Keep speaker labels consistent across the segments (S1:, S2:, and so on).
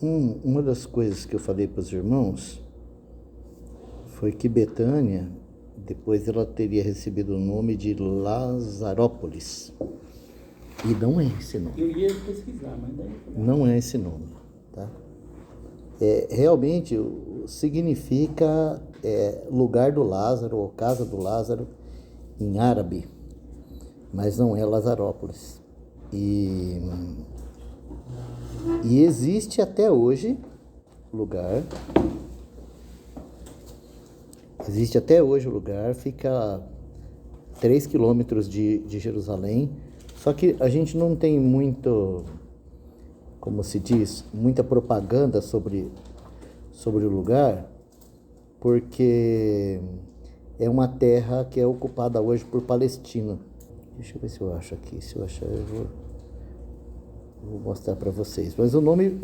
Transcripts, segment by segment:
S1: Uma das coisas que eu falei para os irmãos foi que Betânia, depois ela teria recebido o nome de Lazarópolis. E não é esse nome.
S2: Eu ia pesquisar, mas daí...
S1: Não é esse nome, tá? Realmente significa lugar do Lázaro, ou casa do Lázaro, em árabe, mas não é Lazarópolis. E existe até hoje lugar, fica a 3 quilômetros de Jerusalém, só que a gente não tem muito, como se diz, muita propaganda sobre o lugar, porque é uma terra que é ocupada hoje por palestinos. Deixa eu ver se eu acho aqui, se eu achar eu vou mostrar para vocês. Mas o nome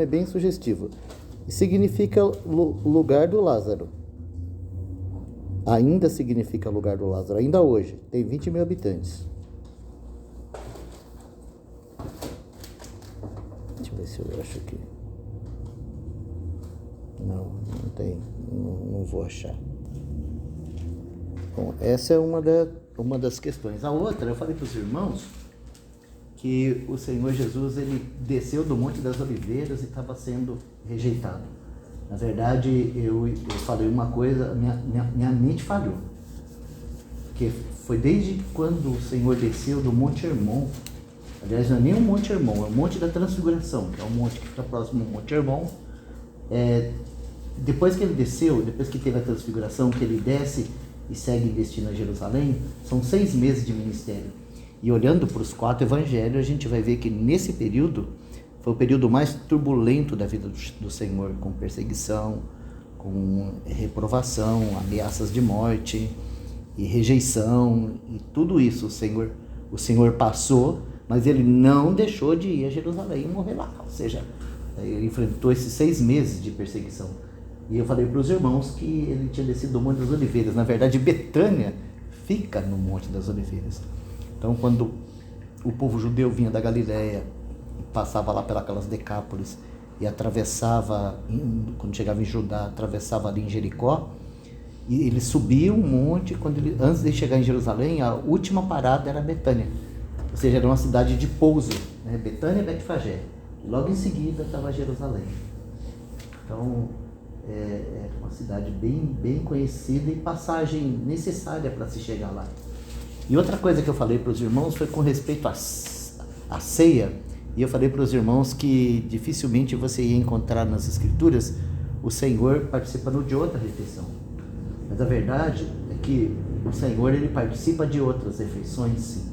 S1: é bem sugestivo. E significa lugar do Lázaro. Ainda significa lugar do Lázaro, ainda hoje. Tem 20 mil habitantes. Deixa eu ver se eu acho aqui. Não tem. Não vou achar. Bom, essa é uma das questões. A outra, eu falei para os irmãos que o Senhor Jesus, ele desceu do Monte das Oliveiras e estava sendo rejeitado. Na verdade, eu falei uma coisa, minha mente falhou. Porque foi desde quando o Senhor desceu do Monte Hermon. Aliás, não é nem o Monte Hermon, é o Monte da Transfiguração, que é o monte que fica próximo ao Monte Hermon. Depois que ele desceu, depois que teve a transfiguração, que ele desce e segue destino a Jerusalém, são 6 meses de ministério. E olhando para os 4 evangelhos, a gente vai ver que nesse período foi o período mais turbulento da vida do Senhor, com perseguição, com reprovação, ameaças de morte e rejeição, e tudo isso o Senhor passou, mas ele não deixou de ir a Jerusalém e morrer lá. Ou seja, ele enfrentou esses 6 meses de perseguição. E eu falei para os irmãos que ele tinha descido do Monte das Oliveiras. Na verdade, Betânia fica no Monte das Oliveiras. Então, quando o povo judeu vinha da Galileia, passava lá pelas Decápolis e atravessava, quando chegava em Judá, atravessava ali em Jericó, e ele subia um monte, antes de chegar em Jerusalém, a última parada era Betânia. Ou seja, era uma cidade de pouso, né? Betânia e Betfagé. Logo em seguida estava Jerusalém. Então, é uma cidade bem conhecida e passagem necessária para se chegar lá. E outra coisa que eu falei para os irmãos foi com respeito à ceia. E eu falei para os irmãos que dificilmente você ia encontrar nas Escrituras o Senhor participando de outra refeição. Mas a verdade é que o Senhor, ele participa de outras refeições, sim.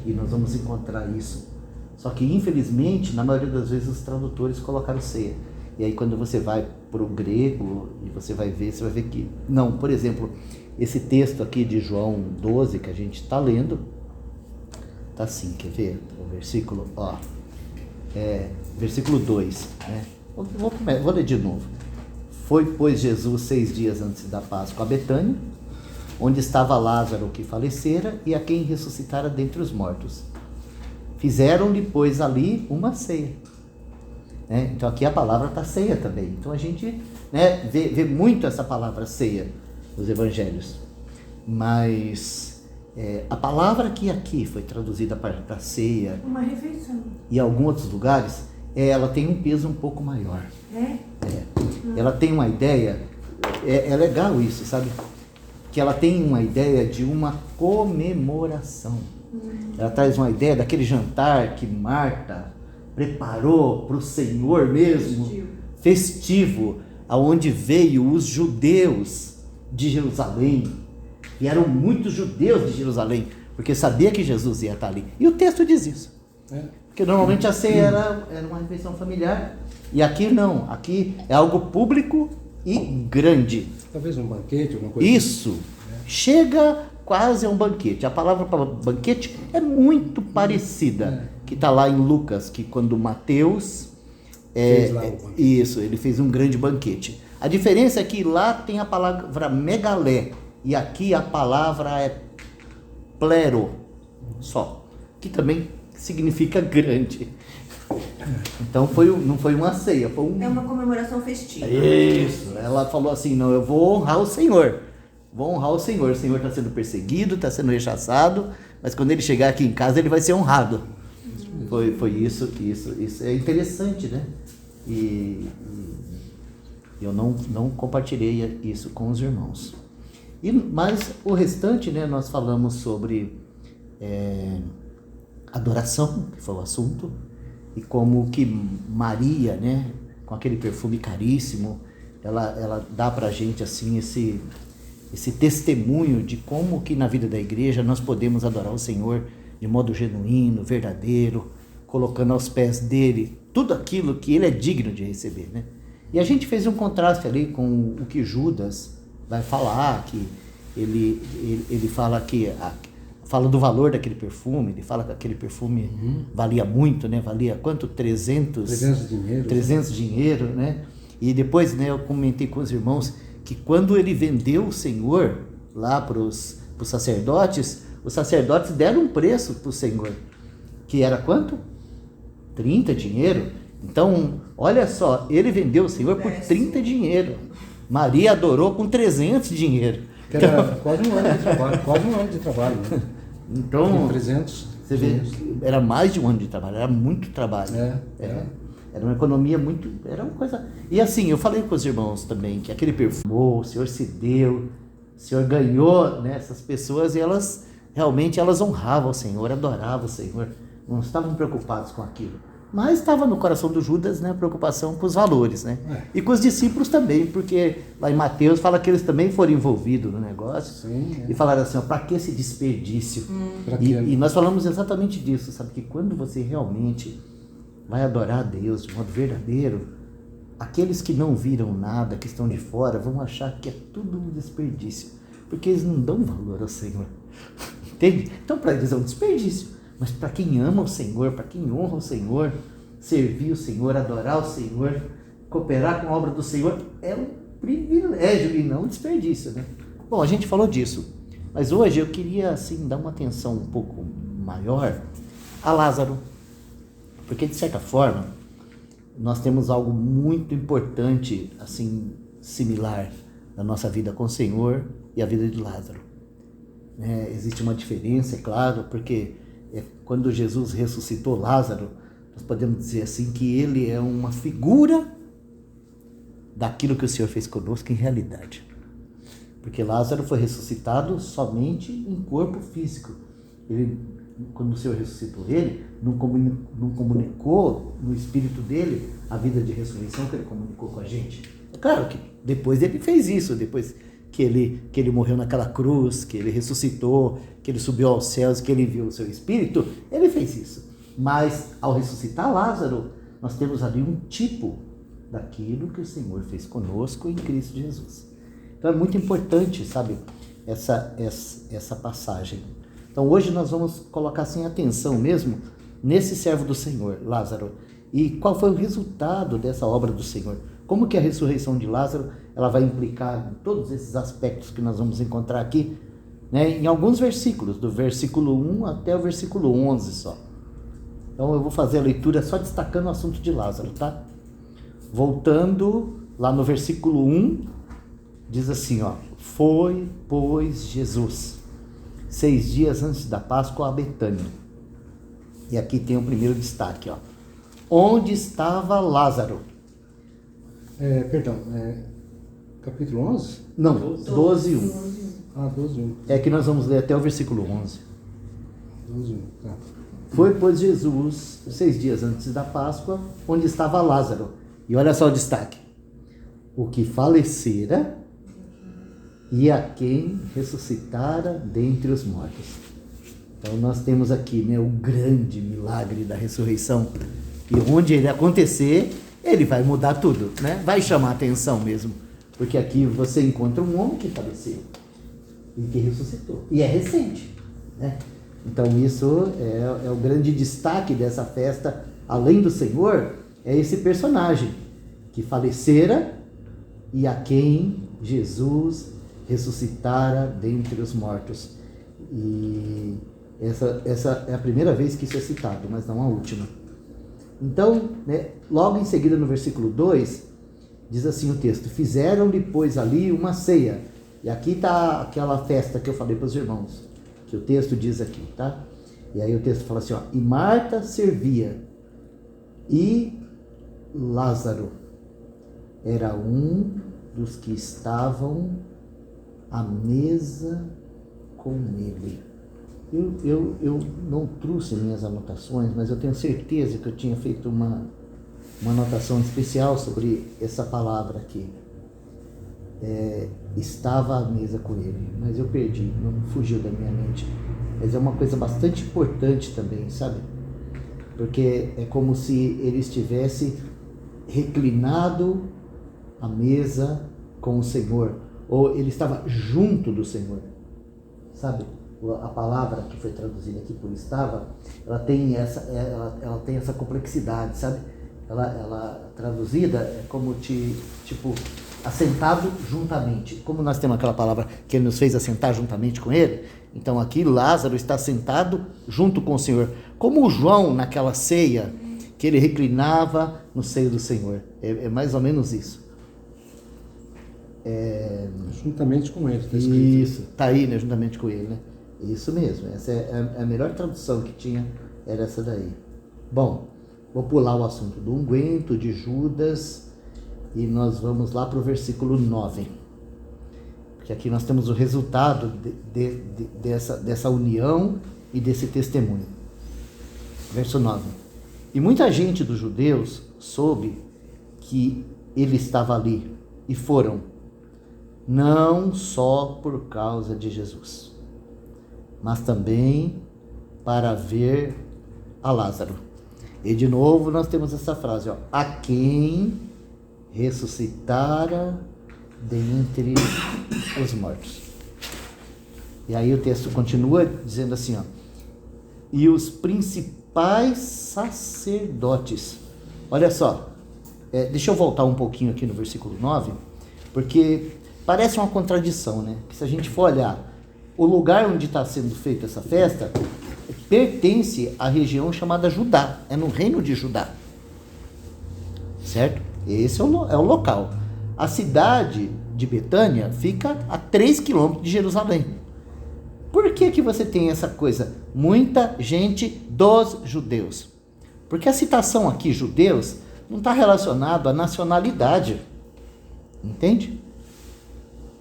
S1: E nós vamos encontrar isso. Só que, infelizmente, na maioria das vezes os tradutores colocaram ceia. E aí quando você vai para o grego e você vai ver que... Não, por exemplo, esse texto aqui de João 12 que a gente está lendo, está assim, quer ver? O versículo, versículo 2, né? Vou ler de novo. Foi, pois, Jesus 6 dias antes da Páscoa a Betânia, onde estava Lázaro que falecera e a quem ressuscitara dentre os mortos. Fizeram-lhe, pois, ali uma ceia. Então aqui a palavra está ceia também. Então a gente vê muito essa palavra ceia nos evangelhos. Mas a palavra que aqui foi traduzida para ceia,
S3: uma refeição,
S1: e em alguns outros lugares, ela tem um peso um pouco maior. Ela tem uma ideia, é legal isso, sabe? Que ela tem uma ideia de uma comemoração. Ela traz uma ideia daquele jantar que Marta preparou para o Senhor mesmo, festivo, aonde veio os judeus de Jerusalém. Vieram muitos judeus de Jerusalém, porque sabia que Jesus ia estar ali. E o texto diz isso. Porque normalmente a ceia era uma refeição familiar, e aqui não. Aqui é algo público e grande.
S4: Talvez um banquete, alguma coisa.
S1: Isso. Chega quase a um banquete. A palavra para banquete é muito parecida, que está lá em Lucas, que quando Mateus
S4: fez lá o banquete.
S1: Isso, ele fez um grande banquete. A diferença é que lá tem a palavra megalé, e aqui a palavra é plero, só, que também significa grande. Então não foi uma ceia, foi
S2: É uma comemoração festiva.
S1: Isso, ela falou assim, não, eu vou honrar o Senhor. Vou honrar o Senhor está sendo perseguido, está sendo rechaçado, mas quando ele chegar aqui em casa ele vai ser honrado. Foi isso é interessante, né? E eu não compartilhei isso com os irmãos. Mas o restante, né, nós falamos sobre adoração, que foi o assunto, e como que Maria, né, com aquele perfume caríssimo, ela dá pra gente assim esse testemunho de como que na vida da igreja nós podemos adorar o Senhor de modo genuíno, verdadeiro, colocando aos pés dele tudo aquilo que ele é digno de receber, né? E a gente fez um contraste ali com o que Judas vai falar, que ele fala que fala do valor daquele perfume, ele fala que aquele perfume valia muito, né? Valia quanto? 300
S4: dinheiro.
S1: 300 dinheiro, né? E depois, né, eu comentei com os irmãos que quando ele vendeu o Senhor lá para os sacerdotes, os sacerdotes deram um preço para o Senhor, que era quanto? 30 dinheiro. Então, olha só, ele vendeu o Senhor por 30 dinheiro. Maria adorou com 300 dinheiro.
S4: Que era quase um ano de trabalho, né?
S1: Então,
S4: 300.
S1: você vê, era mais de um ano de trabalho, era muito trabalho. Era uma economia muito, era uma coisa... E assim, eu falei com os irmãos também, que aquele perfume, o Senhor se deu, o Senhor ganhou, né, essas pessoas, e elas, realmente, elas honravam o Senhor, adoravam o Senhor, não estavam preocupados com aquilo. Mas estava no coração do Judas, né, a preocupação com os valores, né? E com os discípulos também, porque lá em Mateus fala que eles também foram envolvidos no negócio.
S4: Sim,
S1: e falaram assim, para que esse desperdício? E nós falamos exatamente disso, sabe? Que quando você realmente vai adorar a Deus de modo verdadeiro, aqueles que não viram nada, que estão de fora, vão achar que é tudo um desperdício, porque eles não dão valor ao Senhor. Entende? Então para eles é um desperdício. Mas para quem ama o Senhor, para quem honra o Senhor, servir o Senhor, adorar o Senhor, cooperar com a obra do Senhor, é um privilégio e não um desperdício, né? Bom, a gente falou disso, mas hoje eu queria assim dar uma atenção um pouco maior a Lázaro, porque de certa forma nós temos algo muito importante, assim, similar na nossa vida com o Senhor e a vida de Lázaro. Existe uma diferença, é claro, porque quando Jesus ressuscitou Lázaro, nós podemos dizer assim que ele é uma figura daquilo que o Senhor fez conosco em realidade. Porque Lázaro foi ressuscitado somente em corpo físico. Quando o Senhor ressuscitou ele, não comunicou no espírito dele a vida de ressurreição que ele comunicou com a gente. É claro que depois ele fez isso, depois que ele morreu naquela cruz, que ele ressuscitou, que ele subiu aos céus, que ele enviou o seu Espírito, ele fez isso. Mas ao ressuscitar Lázaro, nós temos ali um tipo daquilo que o Senhor fez conosco em Cristo Jesus. Então é muito importante, sabe, essa passagem. Então hoje nós vamos colocar assim atenção mesmo nesse servo do Senhor, Lázaro. E qual foi o resultado dessa obra do Senhor? Como que a ressurreição de Lázaro ela vai implicar em todos esses aspectos que nós vamos encontrar aqui, né, em alguns versículos, do versículo 1 até o versículo 11 só. Então eu vou fazer a leitura só destacando o assunto de Lázaro, tá? Voltando lá no versículo 1, diz assim, ó: foi, pois, Jesus 6 dias antes da Páscoa a Betânia. E aqui tem o primeiro destaque, ó. Onde estava Lázaro?
S4: Capítulo 11?
S1: Não, 12, 1.
S4: 12, 1.
S1: É que nós vamos ler até o versículo 11.
S4: 12, 1, tá.
S1: Foi, pois, Jesus 6 dias antes da Páscoa, onde estava Lázaro. E olha só o destaque: o que falecera e a quem ressuscitara dentre os mortos. Então nós temos aqui, né, o grande milagre da ressurreição. E onde ele acontecer, ele vai mudar tudo, né? Vai chamar a atenção mesmo. Porque aqui você encontra um homem que faleceu e que ressuscitou. E é recente, né? Então isso é o grande destaque dessa festa, além do Senhor, é esse personagem que falecera e a quem Jesus ressuscitara dentre os mortos. E essa é a primeira vez que isso é citado, mas não a última. Então, né, logo em seguida no versículo 2, diz assim o texto: fizeram-lhe, pois, ali uma ceia. E aqui está aquela festa que eu falei para os irmãos, que o texto diz aqui, tá? E aí o texto fala assim, ó, e Marta servia, e Lázaro era um dos que estavam à mesa com ele. Eu não trouxe minhas anotações, mas eu tenho certeza que eu tinha feito uma anotação especial sobre essa palavra aqui. Estava à mesa com ele, mas eu perdi, não fugiu da minha mente. Mas é uma coisa bastante importante também, sabe? Porque é como se ele estivesse reclinado à mesa com o Senhor, ou ele estava junto do Senhor, sabe? A palavra que foi traduzida aqui por estava, ela tem essa complexidade, sabe? Ela traduzida é como tipo assentado juntamente. Como nós temos aquela palavra que ele nos fez assentar juntamente com ele, então aqui Lázaro está sentado junto com o Senhor, como o João naquela ceia que ele reclinava no seio do Senhor. É mais ou menos isso.
S4: Juntamente com ele, está escrito.
S1: Isso, está aí, né? Juntamente com ele, né? Isso mesmo, essa é a melhor tradução que tinha, era essa daí. Bom, vou pular o assunto do unguento, de Judas, e nós vamos lá para o versículo 9. Porque aqui nós temos o resultado dessa união e desse testemunho. Verso 9. E muita gente dos judeus soube que ele estava ali, e foram, não só por causa de Jesus, mas também para ver a Lázaro. E de novo nós temos essa frase, ó, a quem ressuscitara dentre os mortos. E aí o texto continua dizendo assim, ó, e os principais sacerdotes. Olha só, deixa eu voltar um pouquinho aqui no versículo 9, porque parece uma contradição, né? Que se a gente for olhar, o lugar onde está sendo feita essa festa pertence à região chamada Judá, é no reino de Judá, certo? Esse é o local. A cidade de Betânia fica a 3 quilômetros de Jerusalém. Por que você tem essa coisa? Muita gente dos judeus. Porque a citação aqui, judeus, não está relacionado à nacionalidade. Entende?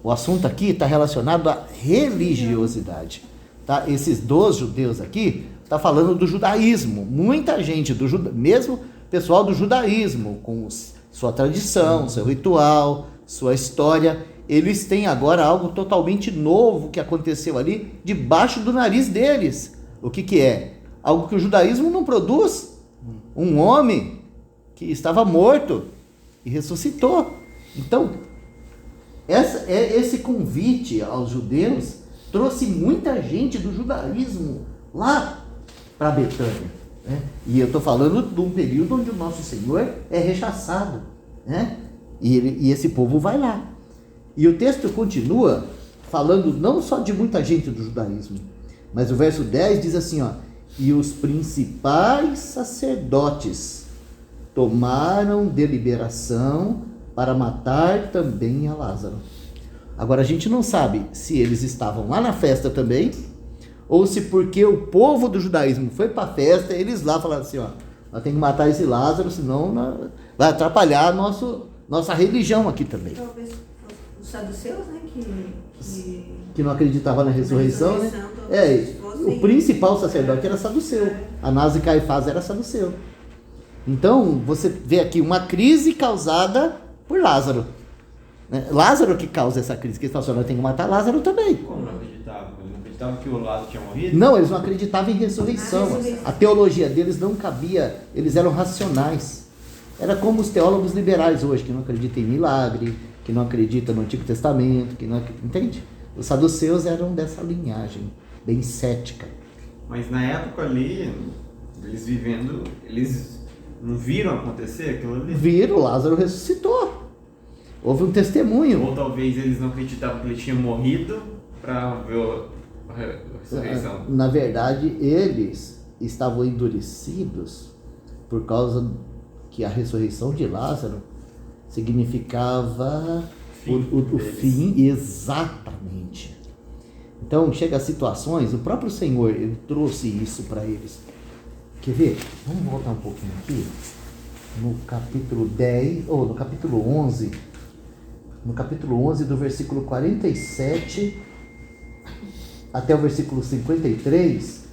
S1: O assunto aqui está relacionado à religiosidade. Tá? Esses dos judeus aqui, está falando do judaísmo. Muita gente do judaísmo, mesmo pessoal do judaísmo, com sua tradição, seu ritual, sua história, eles têm agora algo totalmente novo que aconteceu ali debaixo do nariz deles. O que é? Algo que o judaísmo não produz. Um homem que estava morto e ressuscitou. Então, esse convite aos judeus trouxe muita gente do judaísmo lá para Betânia, né? E eu estou falando de um período onde o nosso Senhor é rechaçado, né? E esse povo vai lá. E o texto continua falando não só de muita gente do judaísmo, mas o verso 10 diz assim, ó, e os principais sacerdotes tomaram deliberação para matar também a Lázaro. Agora a gente não sabe se eles estavam lá na festa também, ou se porque o povo do judaísmo foi para a festa, eles lá falaram assim, ó, nós temos que matar esse Lázaro, senão vai atrapalhar a nossa religião aqui também.
S2: Talvez os saduceus, né,
S1: que não acreditava na ressurreição, né? O principal sacerdote era saduceu. Anás e Caifás era saduceu. Então, você vê aqui uma crise causada por Lázaro. Lázaro que causa essa crise, que eles falam assim, nós temos que matar Lázaro também.
S3: Como não acreditavam? Eles não acreditavam que o Lázaro tinha morrido?
S1: Não, eles não acreditavam em ressurreição. A teologia deles não cabia, eles eram racionais. Era como os teólogos liberais hoje, que não acreditam em milagre, que não acreditam no Antigo Testamento, que não entende? Os saduceus eram dessa linhagem, bem cética.
S3: Mas na época ali, eles vivendo, eles não viram acontecer aquilo ali?
S1: Viram, Lázaro ressuscitou. Houve um testemunho.
S3: Ou talvez eles não acreditavam que ele tinha morrido para ver a ressurreição.
S1: Na verdade, eles estavam endurecidos por causa que a ressurreição de Lázaro significava o fim, exatamente. Então, chega a situações, o próprio Senhor, ele trouxe isso para eles. Quer ver? Vamos voltar um pouquinho aqui, no capítulo 10, ou no capítulo 11, do versículo 47 até o versículo 53,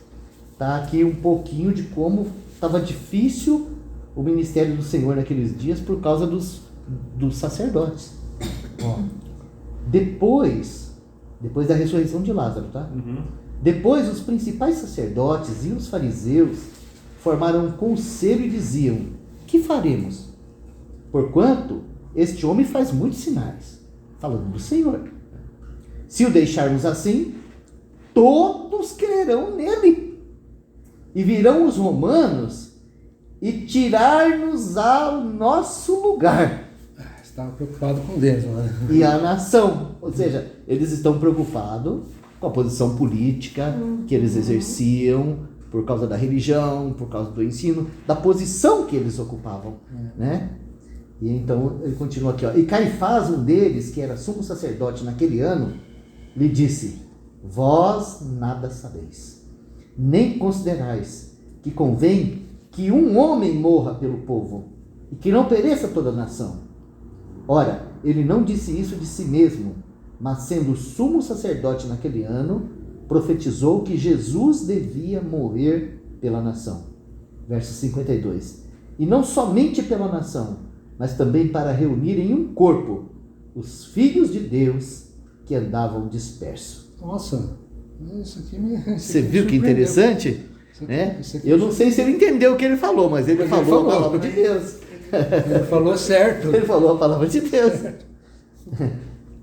S1: está aqui um pouquinho de como estava difícil o ministério do Senhor naqueles dias por causa dos sacerdotes. Ó, depois da ressurreição de Lázaro, tá? Depois os principais sacerdotes e os fariseus formaram um conselho e diziam: que faremos? Porquanto este homem faz muitos sinais, falando do Senhor. Se o deixarmos assim, todos crerão nele. E virão os romanos e tirar-nos ao nosso lugar.
S4: Estava preocupado com Deus, né?
S1: E a nação. Ou seja, eles estão preocupados com a posição política que eles exerciam, por causa da religião, por causa do ensino, da posição que eles ocupavam, né? E então ele continua aqui, ó. E Caifás, um deles, que era sumo sacerdote naquele ano, lhe disse: vós nada sabeis, nem considerais que convém que um homem morra pelo povo, e que não pereça toda a nação. Ora, ele não disse isso de si mesmo, mas sendo sumo sacerdote naquele ano, profetizou que Jesus devia morrer pela nação. Verso 52. E não somente pela nação, mas também para reunir em um corpo os filhos de Deus que andavam dispersos.
S4: Nossa, isso aqui me...
S1: Você viu que interessante? Né? Eu não sei se ele entendeu o que ele falou, mas ele falou a palavra de Deus.
S4: Ele falou certo.
S1: Ele falou a palavra de Deus.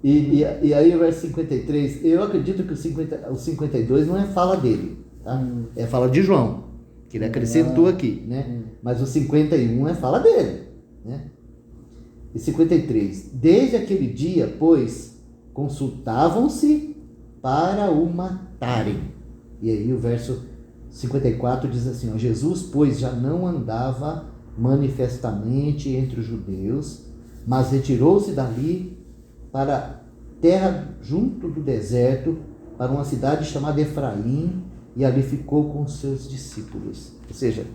S1: E aí o verso 53, eu acredito que o 52 não é fala dele, tá? É fala de João, que ele acrescentou aqui, né? Mas o 51 é fala dele, né? E 53, desde aquele dia, pois, consultavam-se para o matarem. E aí o verso 54 diz assim, ó, Jesus, pois, já não andava manifestamente entre os judeus, mas retirou-se dali para terra junto do deserto, para uma cidade chamada Efraim, e ali ficou com seus discípulos. Ou seja,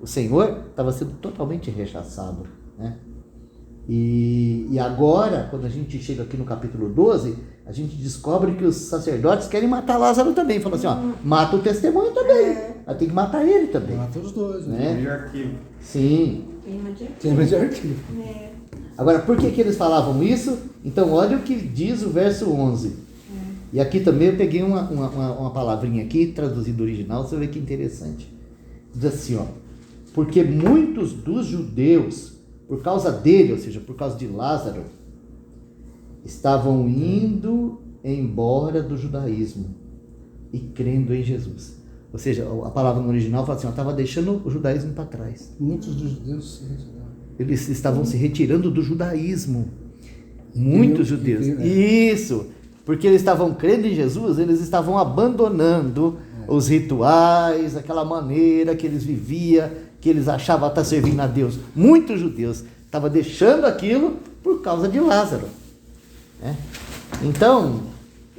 S1: o Senhor estava sendo totalmente rechaçado, né? E agora, quando a gente chega aqui no capítulo 12, a gente descobre que os sacerdotes querem matar Lázaro também. Falam assim, ó, mata o testemunho também. Mas tem que matar ele também.
S4: Mata os dois,
S1: né?
S3: Melhor arquivo.
S1: Sim.
S4: Queima de arquivo.
S1: Agora, por que eles falavam isso? Então, olha o que diz o verso 11. E aqui também eu peguei uma palavrinha aqui, traduzida do original, você vê que interessante. Diz assim, ó, porque muitos dos judeus, por causa dele, ou seja, por causa de Lázaro, estavam indo embora do judaísmo e crendo em Jesus. Ou seja, a palavra no original fala assim, estava deixando o judaísmo para trás.
S4: Muitos dos judeus se retiraram.
S1: Eles estavam se retirando do judaísmo. Muitos judeus. Isso. Porque eles estavam crendo em Jesus, eles estavam abandonando os rituais, aquela maneira que eles viviam, que eles achavam estar servindo a Deus. Muitos judeus estavam deixando aquilo por causa de Lázaro. Né? Então,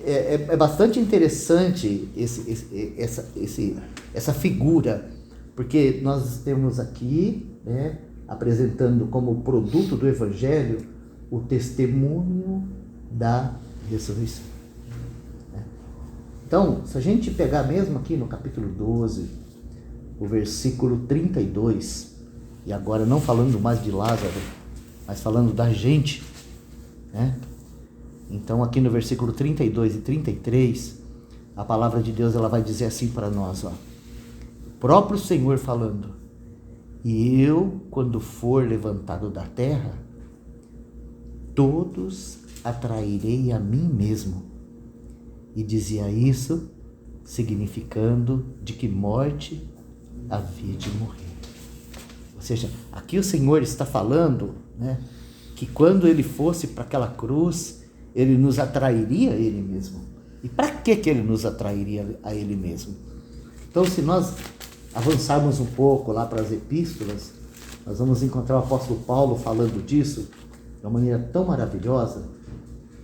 S1: é bastante interessante essa figura, porque nós temos aqui, né, apresentando como produto do Evangelho o testemunho da ressurreição. Então, se a gente pegar mesmo aqui no capítulo 12, o versículo 32, e agora não falando mais de Lázaro, mas falando da gente, né? Então aqui no versículo 32 e 33, a palavra de Deus ela vai dizer assim para nós, ó, o próprio Senhor falando, e eu, quando for levantado da terra, todos atrairei a mim mesmo. E dizia isso, significando de que morte havia de morrer. Ou seja, aqui o Senhor está falando, né, que quando ele fosse para aquela cruz, ele nos atrairia a ele mesmo. E para que ele nos atrairia a ele mesmo? Então, se nós avançarmos um pouco lá para as epístolas, Nós vamos encontrar o apóstolo Paulo falando disso de uma maneira tão maravilhosa.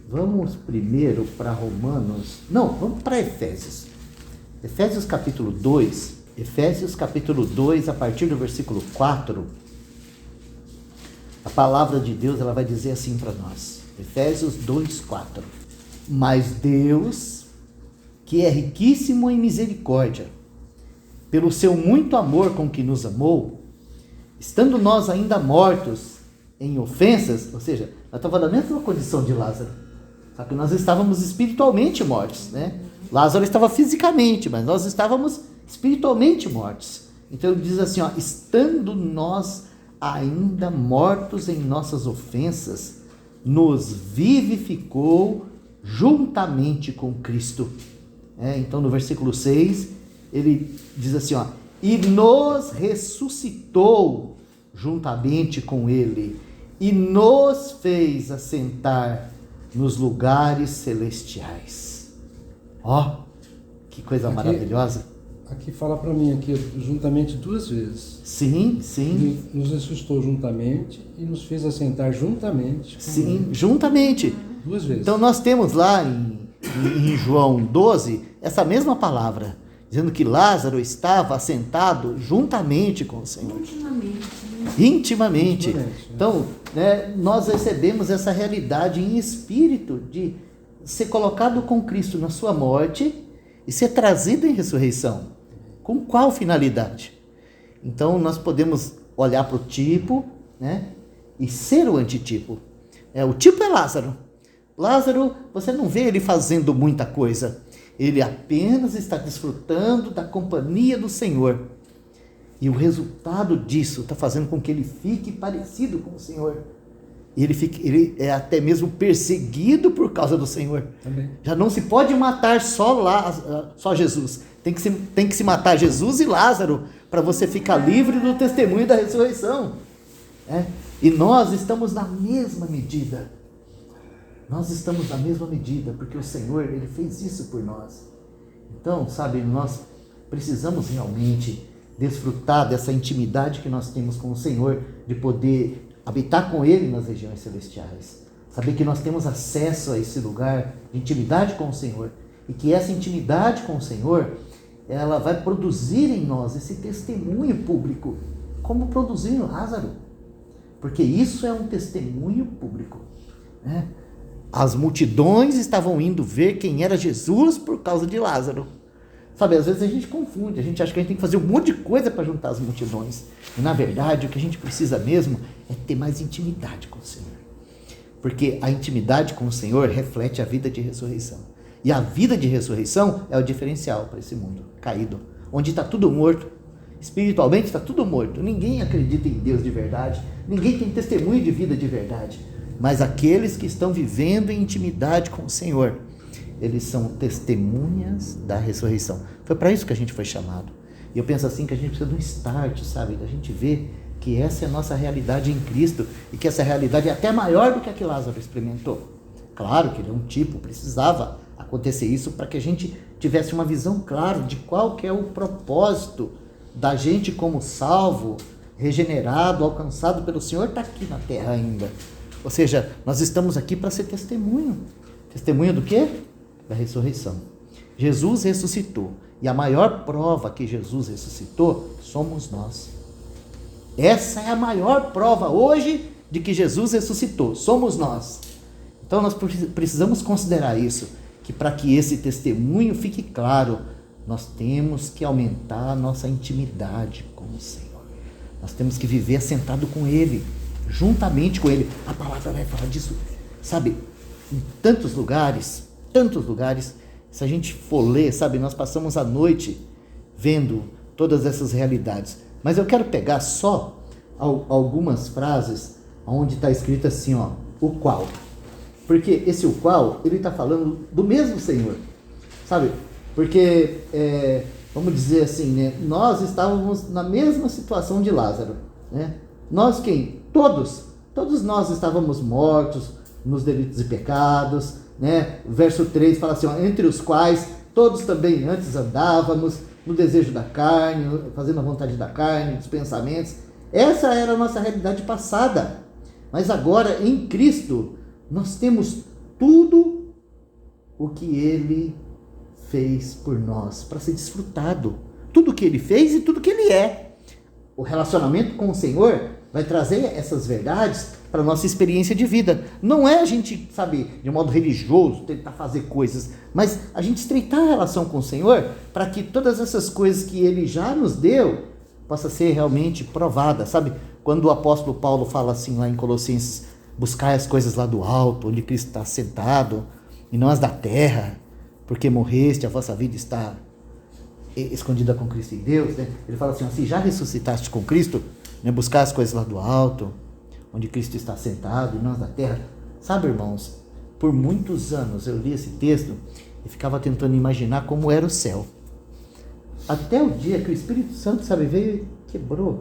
S1: Vamos primeiro para Romanos. Não, vamos para Efésios. Efésios capítulo 2. Efésios capítulo 2, a partir do versículo 4. A palavra de Deus, ela vai dizer assim para nós. Efésios 2, 4. Mas Deus, que é riquíssimo em misericórdia, pelo seu muito amor com que nos amou, estando nós ainda mortos em ofensas, ou seja, nós estávamos na mesma condição de Lázaro, só que nós estávamos espiritualmente mortos, né? Lázaro estava fisicamente, mas nós estávamos espiritualmente mortos. Então ele diz assim, ó, estando nós ainda mortos em nossas ofensas, nos vivificou juntamente com Cristo. Então no versículo 6, ele diz assim, ó, e nos ressuscitou juntamente com ele, e nos fez assentar nos lugares celestiais. Ó, que coisa maravilhosa.
S4: Aqui fala para mim, aqui, juntamente 2 vezes.
S1: Sim, sim.
S4: Ele nos ressuscitou juntamente e nos fez assentar juntamente.
S1: Sim,
S4: ele.
S1: juntamente.
S4: 2 vezes.
S1: Então nós temos lá em João 12, essa mesma palavra, dizendo que Lázaro estava assentado juntamente com o Senhor. Intimamente. Então, né, nós recebemos essa realidade em espírito de ser colocado com Cristo na sua morte e ser trazido em ressurreição. Com qual finalidade? Então, nós podemos olhar para o tipo, né, e ser o antitipo. O tipo é Lázaro. Lázaro, você não vê ele fazendo muita coisa. Ele apenas está desfrutando da companhia do Senhor. E o resultado disso está fazendo com que ele fique parecido com o Senhor. Ele é até mesmo perseguido por causa do Senhor.
S4: Também.
S1: Já não se pode matar só Jesus. Tem que se matar Jesus e Lázaro para você ficar livre do testemunho da ressurreição. E nós estamos na mesma medida. Nós estamos na mesma medida, porque o Senhor, Ele fez isso por nós. Então, sabe, nós precisamos realmente desfrutar dessa intimidade que nós temos com o Senhor, de poder habitar com Ele nas regiões celestiais. Saber que nós temos acesso a esse lugar de intimidade com o Senhor. E que essa intimidade com o Senhor, ela vai produzir em nós esse testemunho público, como produziu em Lázaro. Porque isso é um testemunho público, né? As multidões estavam indo ver quem era Jesus por causa de Lázaro. Sabe, às vezes a gente confunde, a gente acha que a gente tem que fazer um monte de coisa para juntar as multidões. E na verdade o que a gente precisa mesmo é ter mais intimidade com o Senhor. Porque a intimidade com o Senhor reflete a vida de ressurreição. E a vida de ressurreição é o diferencial para esse mundo caído, onde está tudo morto. Espiritualmente está tudo morto. Ninguém acredita em Deus de verdade. Ninguém tem testemunho de vida de verdade. Mas aqueles que estão vivendo em intimidade com o Senhor, eles são testemunhas da ressurreição. Foi para isso que a gente foi chamado. E eu penso assim que a gente precisa de um start, sabe? Da gente ver que essa é a nossa realidade em Cristo e que essa realidade é até maior do que a que Lázaro experimentou. Claro que ele é um tipo, precisava acontecer isso para que a gente tivesse uma visão clara de qual que é o propósito da gente como salvo, regenerado, alcançado pelo Senhor, está aqui na terra ainda. Ou seja, nós estamos aqui para ser testemunho. Testemunho do quê? Da ressurreição. Jesus ressuscitou. E a maior prova que Jesus ressuscitou somos nós. Essa é a maior prova hoje de que Jesus ressuscitou. Somos nós. Então nós precisamos considerar isso. Que para que esse testemunho fique claro, nós temos que aumentar a nossa intimidade com o Senhor. Nós temos que viver assentado com Ele, juntamente com Ele. A palavra vai falar disso, sabe, em tantos lugares, se a gente for ler, sabe, nós passamos a noite vendo todas essas realidades. Mas eu quero pegar só algumas frases onde está escrito assim, ó, o qual. Porque esse o qual, ele está falando do mesmo Senhor, sabe? Porque, vamos dizer assim, né? Nós estávamos na mesma situação de Lázaro, né? Nós quem? Todos nós estávamos mortos nos delitos e pecados, né? O verso 3 fala assim, ó, entre os quais todos também antes andávamos no desejo da carne, fazendo a vontade da carne, dos pensamentos. Essa era a nossa realidade passada. Mas agora, em Cristo, nós temos tudo o que Ele fez por nós, para ser desfrutado. Tudo o que Ele fez e tudo o que Ele é. O relacionamento com o Senhor vai trazer essas verdades para a nossa experiência de vida. Não é a gente, sabe, de modo religioso, tentar fazer coisas, mas a gente estreitar a relação com o Senhor para que todas essas coisas que Ele já nos deu possa ser realmente provada, sabe? Quando o apóstolo Paulo fala assim lá em Colossenses, buscai as coisas lá do alto, onde Cristo está sentado, e não as da terra, porque morreste, a vossa vida está escondida com Cristo em Deus, né? Ele fala assim, se já ressuscitaste com Cristo, né, buscar as coisas lá do alto, onde Cristo está sentado, e não as da terra. Sabe, irmãos, por muitos anos eu li esse texto e ficava tentando imaginar como era o céu. Até o dia que o Espírito Santo, sabe, veio e quebrou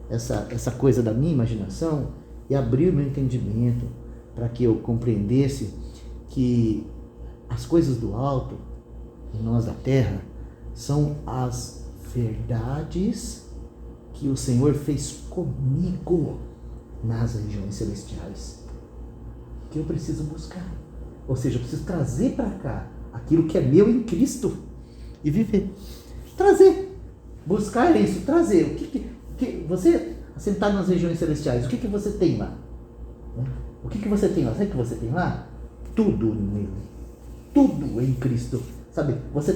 S1: essa coisa da minha imaginação e abriu meu entendimento para que eu compreendesse que as coisas do alto e não as da terra são as verdades que o Senhor fez comigo nas regiões celestiais, que eu preciso buscar. Ou seja, eu preciso trazer para cá aquilo que é meu em Cristo e viver. Trazer. Buscar isso, trazer. O que você, assentado nas regiões celestiais, o que você tem lá? O que você tem lá? Sabe o que você tem lá? Tudo nele. Tudo em Cristo. Sabe, você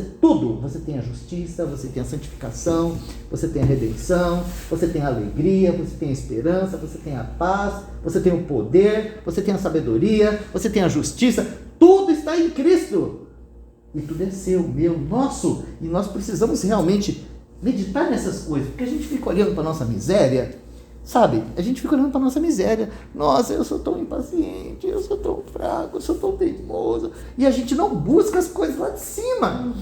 S1: tem a justiça, você tem a santificação, você tem a redenção, você tem a alegria, você tem a esperança, você tem a paz, você tem o poder, você tem a sabedoria, você tem a justiça, tudo está em Cristo. E tudo é seu, meu, nosso. E nós precisamos realmente meditar nessas coisas, porque a gente fica olhando para a nossa miséria, sabe? A gente fica olhando para a nossa miséria. Nossa, eu sou tão impaciente, eu sou tão fraco, eu sou tão teimoso. E a gente não busca as coisas lá de cima.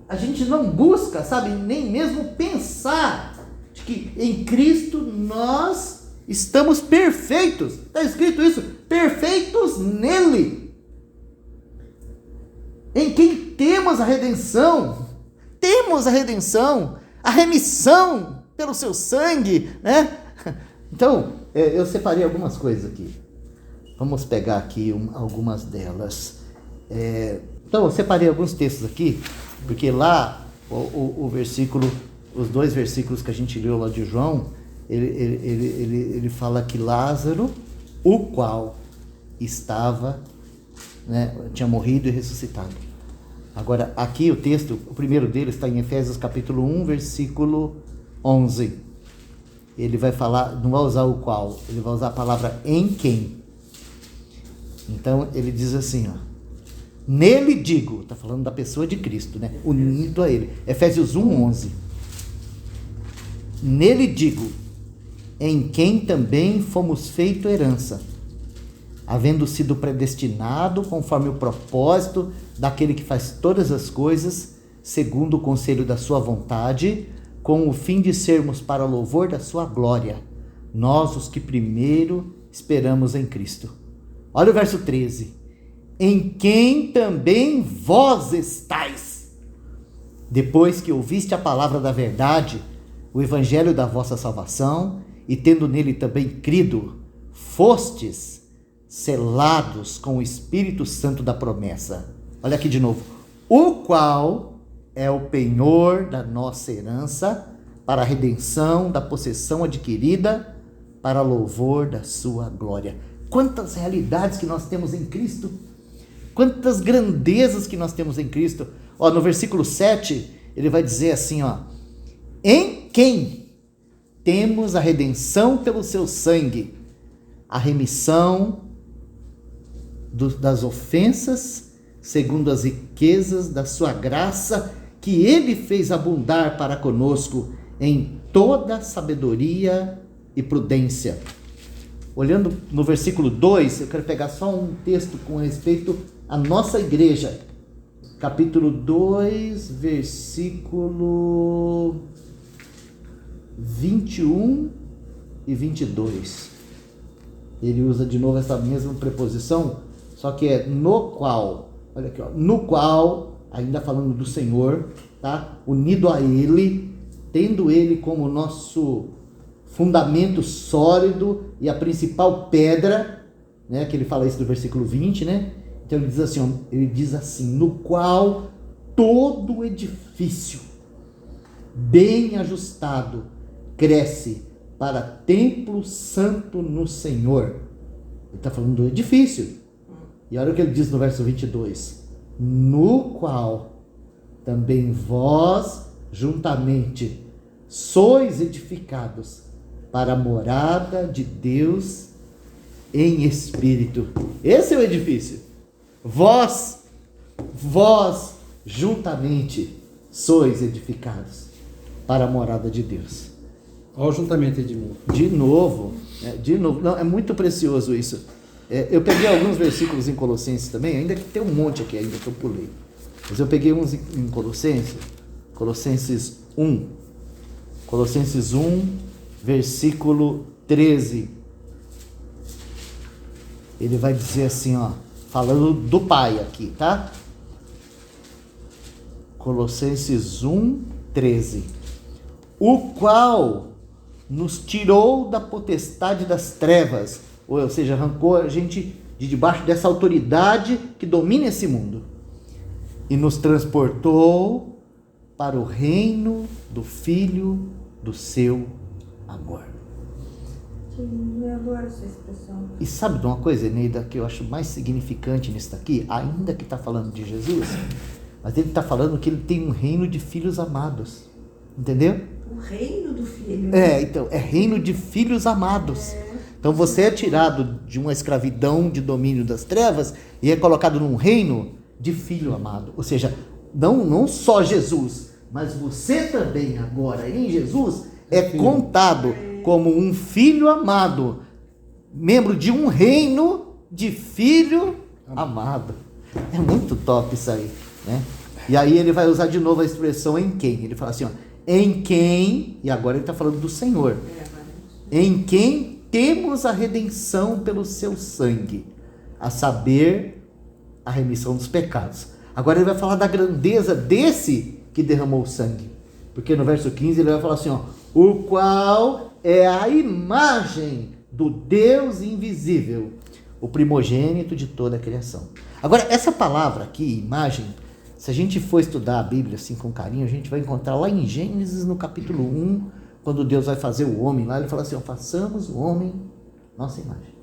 S1: A gente não busca, sabe, nem mesmo pensar de que em Cristo nós estamos perfeitos. Está escrito isso, perfeitos nele. Em quem temos a redenção. Temos a redenção, a remissão pelo seu sangue, né? Então, eu separei algumas coisas aqui. Vamos pegar aqui algumas delas. Então, eu separei alguns textos aqui, porque lá, o versículo, os 2 versículos que a gente leu lá de João, ele fala que Lázaro, o qual estava, né, tinha morrido e ressuscitado. Agora, aqui o texto, o primeiro deles está em Efésios capítulo 1, versículo 11. Ele vai falar, não vai usar o qual, ele vai usar a palavra em quem. Então, ele diz assim, ó, nele digo, está falando da pessoa de Cristo, né? Unido a ele. Efésios 1, 11. Nele digo, em quem também fomos feito herança, havendo sido predestinado conforme o propósito daquele que faz todas as coisas, segundo o conselho da sua vontade, com o fim de sermos para louvor da sua glória, nós os que primeiro esperamos em Cristo. Olha o verso 13. Em quem também vós estáis, depois que ouviste a palavra da verdade, o evangelho da vossa salvação, e tendo nele também crido, fostes selados com o Espírito Santo da promessa. Olha aqui de novo. O qual é o penhor da nossa herança para a redenção da possessão adquirida para louvor da sua glória. Quantas realidades que nós temos em Cristo. Quantas grandezas que nós temos em Cristo. Ó, no versículo 7, ele vai dizer assim, ó, em quem temos a redenção pelo seu sangue, a remissão das ofensas, segundo as riquezas da sua graça, que ele fez abundar para conosco em toda sabedoria e prudência. Olhando no versículo 2, eu quero pegar só um texto com respeito à nossa igreja. Capítulo 2, versículo 21 e 22. Ele usa de novo essa mesma preposição, só que é no qual. Olha aqui, ó, no qual, ainda falando do Senhor, tá? Unido a Ele, tendo Ele como nosso fundamento sólido e a principal pedra, né, que ele fala isso no versículo 20, né? Então ele diz assim, no qual todo edifício bem ajustado cresce para templo santo no Senhor. Ele está falando do edifício. E olha o que ele diz no verso 22. No qual também vós juntamente sois edificados para a morada de Deus em espírito. Esse é o edifício. Vós juntamente sois edificados para a morada de Deus.
S4: Olha o juntamento aí de novo.
S1: De novo. Não, é muito precioso isso. Eu peguei alguns versículos em Colossenses também, ainda que tem um monte aqui ainda que eu pulei. Mas eu peguei uns em Colossenses 1. Colossenses 1, versículo 13. Ele vai dizer assim, ó, falando do Pai aqui, tá? Colossenses 1, 13. O qual nos tirou da potestade das trevas, ou seja, arrancou a gente de debaixo dessa autoridade que domina esse mundo, e nos transportou para o reino do Filho do seu amor.
S2: Eu adoro essa expressão.
S1: E sabe de uma coisa, Eneida, que eu acho mais significante nisso daqui, ainda que está falando de Jesus, mas ele está falando que ele tem um reino de filhos amados, entendeu?
S2: O reino do Filho.
S1: Então, é reino de filhos amados. Então você é tirado de uma escravidão de domínio das trevas e é colocado num reino de filho amado. Ou seja, não só Jesus, mas você também agora em Jesus é contado como um filho amado, membro de um reino de filho amado. É muito top isso aí, né? E aí ele vai usar de novo a expressão em quem. Ele fala assim, ó, em quem, e agora ele está falando do Senhor, em quem temos a redenção pelo seu sangue, a saber, a remissão dos pecados. Agora ele vai falar da grandeza desse que derramou o sangue, porque no verso 15 ele vai falar assim, ó, o qual é a imagem do Deus invisível, o primogênito de toda a criação. Agora, essa palavra aqui, imagem, se a gente for estudar a Bíblia assim com carinho, a gente vai encontrar lá em Gênesis, no capítulo 1, quando Deus vai fazer o homem lá, ele fala assim, ó, façamos o homem nossa imagem.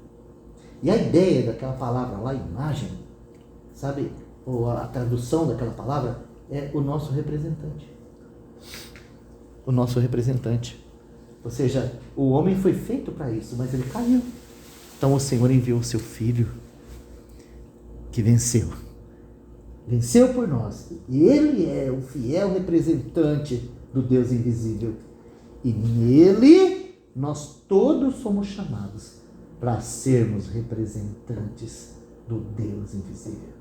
S1: E a ideia daquela palavra lá, imagem, sabe, ou a tradução daquela palavra é o nosso representante. O nosso representante. Ou seja, o homem foi feito para isso, mas ele caiu. Então o Senhor enviou o seu Filho, que venceu. Venceu por nós. E ele é o fiel representante do Deus invisível. E nele nós todos somos chamados para sermos representantes do Deus invisível.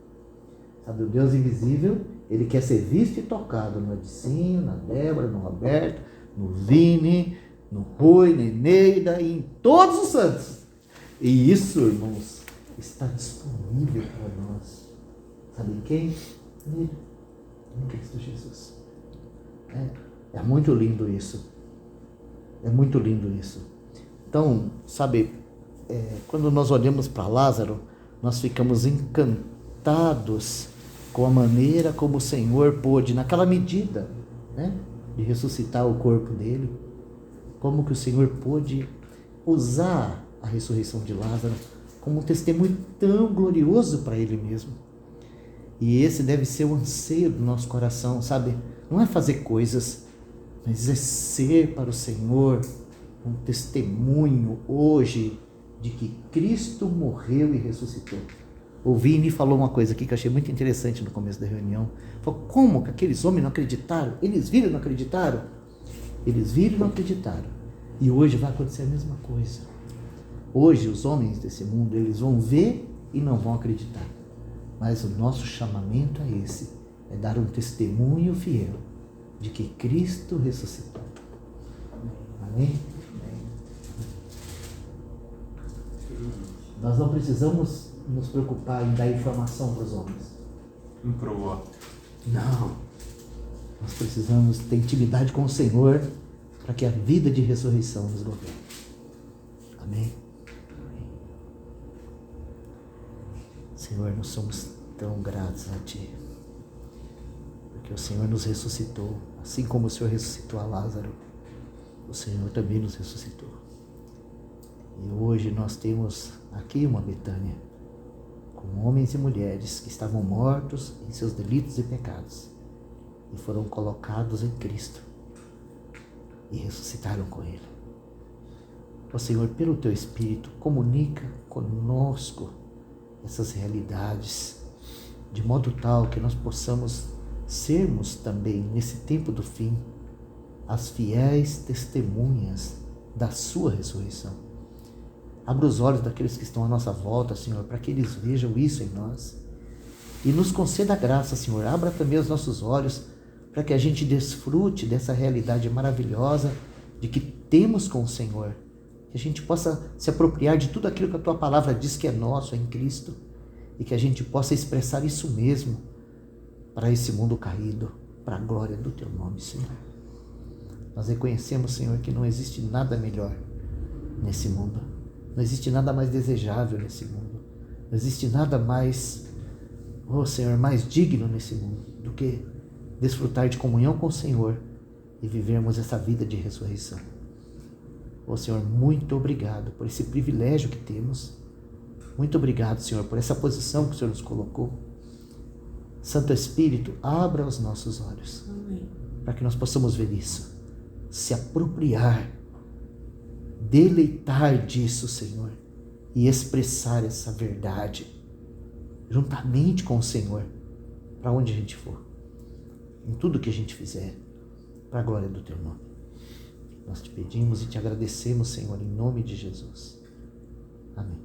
S1: Sabe, o Deus invisível, ele quer ser visto e tocado no Edicinho, na Débora, no Roberto, no Vini, no Rui, na Eneida e em todos os santos. E isso, irmãos, está disponível para nós. Sabe em quem? Nele, em Cristo Jesus. É muito lindo isso. É muito lindo isso. Então, sabe, quando nós olhamos para Lázaro, nós ficamos encantados com a maneira como o Senhor pôde, naquela medida, né, de ressuscitar o corpo dele, como que o Senhor pôde usar a ressurreição de Lázaro como um testemunho tão glorioso para ele mesmo. E esse deve ser o anseio do nosso coração, sabe? Não é fazer coisas, mas é ser para o Senhor um testemunho hoje de que Cristo morreu e ressuscitou. O Vini falou uma coisa aqui que eu achei muito interessante no começo da reunião. Falou, como que aqueles homens não acreditaram? Eles viram e não acreditaram? Eles viram e não acreditaram. E hoje vai acontecer a mesma coisa. Hoje os homens desse mundo, eles vão ver e não vão acreditar. Mas o nosso chamamento é esse, é dar um testemunho fiel de que Cristo ressuscitou. Amém? Nós não precisamos nos preocupar em dar informação para os homens.
S3: Improvou.
S1: Não. Nós precisamos ter intimidade com o Senhor para que a vida de ressurreição nos governe. Amém? Senhor, nós somos tão gratos a Ti, porque o Senhor nos ressuscitou, assim como o Senhor ressuscitou a Lázaro, o Senhor também nos ressuscitou. E hoje nós temos aqui uma Betânia, com homens e mulheres que estavam mortos em seus delitos e pecados, e foram colocados em Cristo, e ressuscitaram com Ele. Ó Senhor, pelo Teu Espírito, comunica conosco essas realidades, de modo tal que nós possamos sermos também, nesse tempo do fim, as fiéis testemunhas da Sua ressurreição. Abra os olhos daqueles que estão à nossa volta, Senhor, para que eles vejam isso em nós. E nos conceda a graça, Senhor. Abra também os nossos olhos para que a gente desfrute dessa realidade maravilhosa de que temos com o Senhor. Que a gente possa se apropriar de tudo aquilo que a Tua palavra diz que é nosso, é em Cristo. E que a gente possa expressar isso mesmo para esse mundo caído, para a glória do Teu nome, Senhor. Nós reconhecemos, Senhor, que não existe nada melhor nesse mundo. Não existe nada mais desejável nesse mundo. Não existe nada mais, oh Senhor, mais digno nesse mundo do que desfrutar de comunhão com o Senhor e vivermos essa vida de ressurreição. Oh Senhor, muito obrigado por esse privilégio que temos. Muito obrigado, Senhor, por essa posição que o Senhor nos colocou. Santo Espírito, abra os nossos olhos.
S2: Amém.
S1: Para que nós possamos ver isso, se apropriar, deleitar disso, Senhor, e expressar essa verdade juntamente com o Senhor, para onde a gente for, em tudo que a gente fizer, para a glória do Teu nome. Nós te pedimos e te agradecemos, Senhor, em nome de Jesus. Amém.